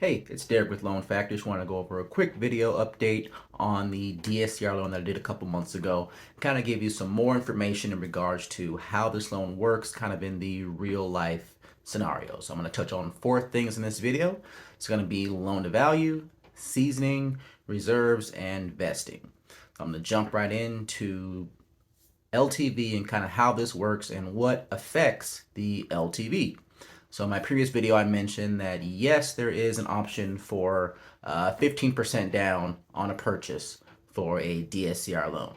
Hey, it's Derek with Loan Factor. Just want to go over a quick video update on the DSCR loan that I did a couple months ago. Kind of give you some more information in regards to how this loan works kind of in the real life scenario. So I'm going to touch on four things in this video. It's going to be loan to value, seasoning, reserves, and vesting. So I'm going to jump right into LTV and kind of how this works and what affects the LTV. So in my previous video, I mentioned that yes, there is an option for 15% down on a purchase for a DSCR loan.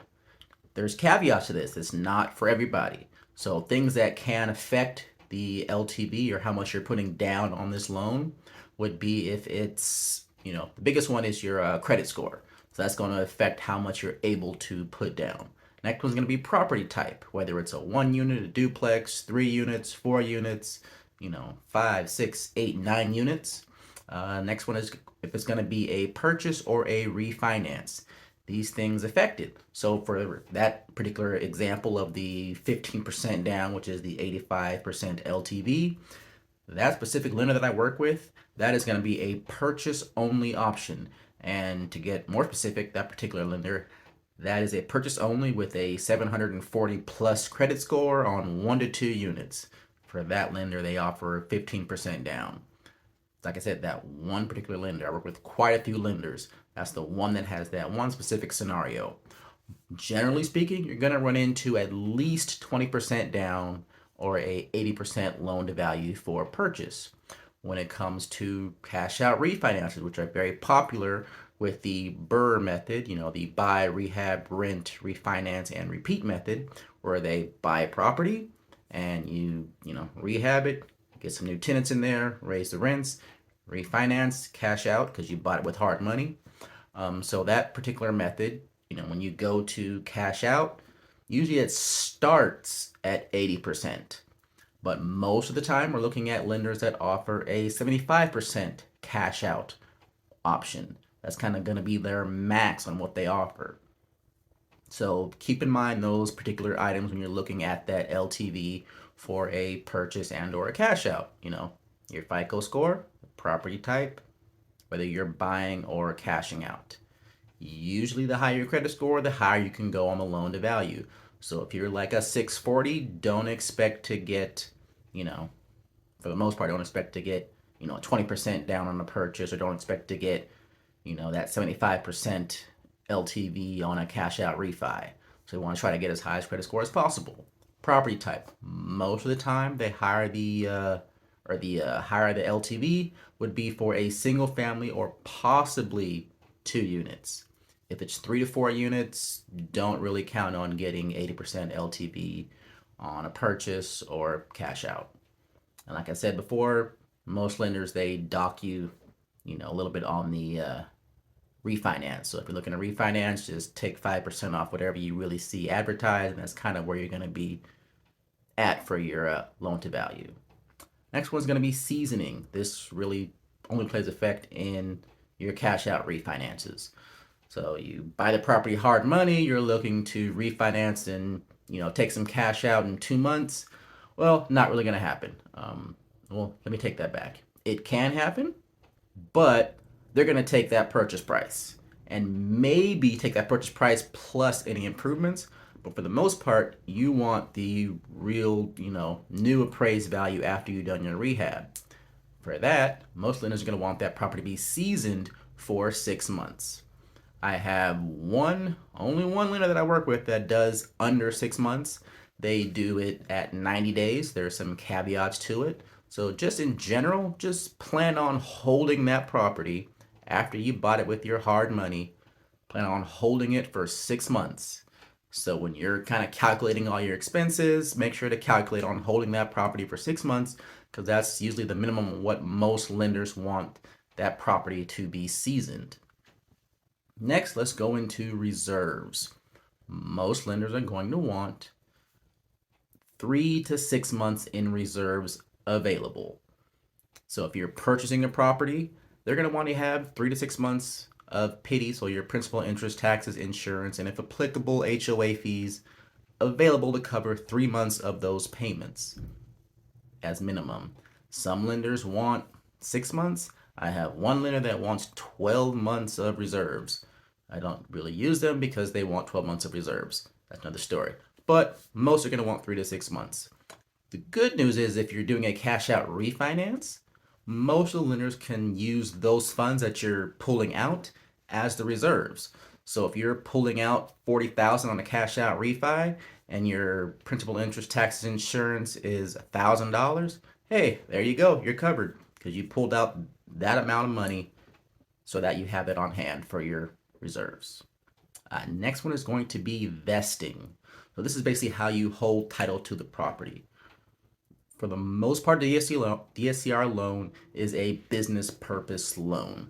There's caveats to this. It's not for everybody. So things that can affect the LTV or how much you're putting down on this loan would be if it's, the biggest one is your credit score. So that's going to affect how much you're able to put down. Next one's going to be property type, whether it's a 1 unit, a duplex, 3 units, 4 units, 5, 6, 8, 9 units. Next one is if it's going to be a purchase or a refinance. These things affected. So for that particular example of the 15% down, which is the 85% LTV, that specific lender that I work with, that is going to be a purchase only option. And to get more specific, that particular lender, that is a purchase only with a 740 plus credit score on 1 to 2 units. For that lender, they offer 15% down. Like I said, that one particular lender, I work with quite a few lenders. That's the one that has that one specific scenario. Generally speaking, you're going to run into at least 20% down or a 80% loan to value for purchase. When it comes to cash out refinances, which are very popular with the BRRRR method, the buy, rehab, rent, refinance, and repeat method, where they buy a property and you rehab it, get some new tenants in there, raise the rents, refinance, cash out because you bought it with hard money. So that particular method, when you go to cash out, usually it starts at 80%. But most of the time, we're looking at lenders that offer a 75% cash out option. That's kind of going to be their max on what they offer. So keep in mind those particular items when you're looking at that LTV for a purchase and or a cash out. Your FICO score, property type, whether you're buying or cashing out. Usually the higher your credit score, the higher you can go on the loan to value. So if you're like a 640, don't expect to get, for the most part, don't expect to get, 20% down on a purchase, or don't expect to get, that 75% LTV on a cash out refi. So you want to try to get as high as credit score as possible. Property type. Most of the time, they hire the higher the LTV would be for a single family or possibly 2 units. If it's 3 to 4 units, don't really count on getting 80% LTV on a purchase or cash out. And like I said before, most lenders, they dock you, a little bit on the refinance. So if you're looking to refinance, just take 5% off whatever you really see advertised, and that's kind of where you're going to be at for your loan to value. Next one's going to be seasoning. This really only plays effect in your cash out refinances. So you buy the property hard money, you're looking to refinance and take some cash out in 2 months. Well, not really going to happen. Well, let me take that back. It can happen, but they're going to take that purchase price and maybe take that purchase price plus any improvements. But for the most part, you want the real, new appraised value after you've done your rehab. For that, most lenders are going to want that property to be seasoned for 6 months. I have only one lender that I work with that does under 6 months. They do it at 90 days. There's some caveats to it. So just in general, just plan on holding that property after you bought it with your hard money. Plan on holding it for 6 months. So when you're kind of calculating all your expenses, make sure to calculate on holding that property for 6 months, because that's usually the minimum of what most lenders want that property to be seasoned. Next, let's go into reserves. Most lenders are going to want 3 to 6 months in reserves available. So if you're purchasing a property, they're going to want to have 3 to 6 months of PITI, so your principal, interest, taxes, insurance, and if applicable, HOA fees available to cover 3 months of those payments as minimum. Some lenders want 6 months. I have one lender that wants 12 months of reserves. I don't really use them because they want 12 months of reserves. That's another story. But most are going to want 3 to 6 months. The good news is if you're doing a cash out refinance, most of the lenders can use those funds that you're pulling out as the reserves. So if you're pulling out 40,000 on a cash out refi and your principal, interest, taxes, insurance is $1,000, hey, there you go, you're covered because you pulled out that amount of money so that you have it on hand for your reserves. Next one is going to be vesting. So this is basically how you hold title to the property. For the most part, the DSCR loan is a business purpose loan.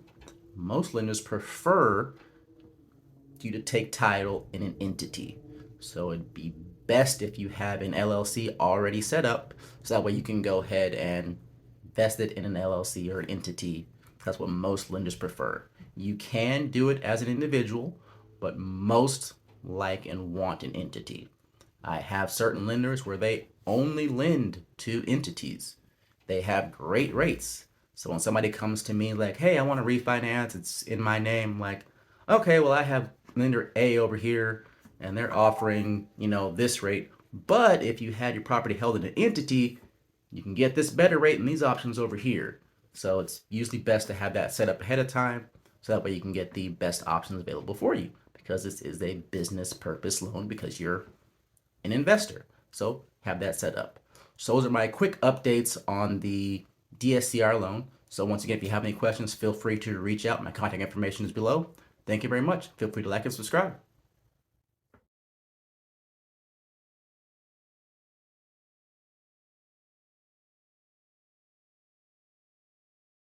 Most lenders prefer you to take title in an entity. So it'd be best if you have an LLC already set up, so that way you can go ahead and vest it in an LLC or an entity. That's what most lenders prefer. You can do it as an individual, but most like and want an entity. I have certain lenders where they only lend to entities. They have great rates. So when somebody comes to me like, hey, I want to refinance, it's in my name, I'm like, okay, well, I have lender A over here and they're offering, this rate. But if you had your property held in an entity, you can get this better rate and these options over here. So it's usually best to have that set up ahead of time so that way you can get the best options available for you, because this is a business purpose loan because you're an investor. So have that set up. So those are my quick updates on the DSCR loan. So once again, if you have any questions, feel free to reach out. My contact information is below. Thank you very much. Feel free to like and subscribe.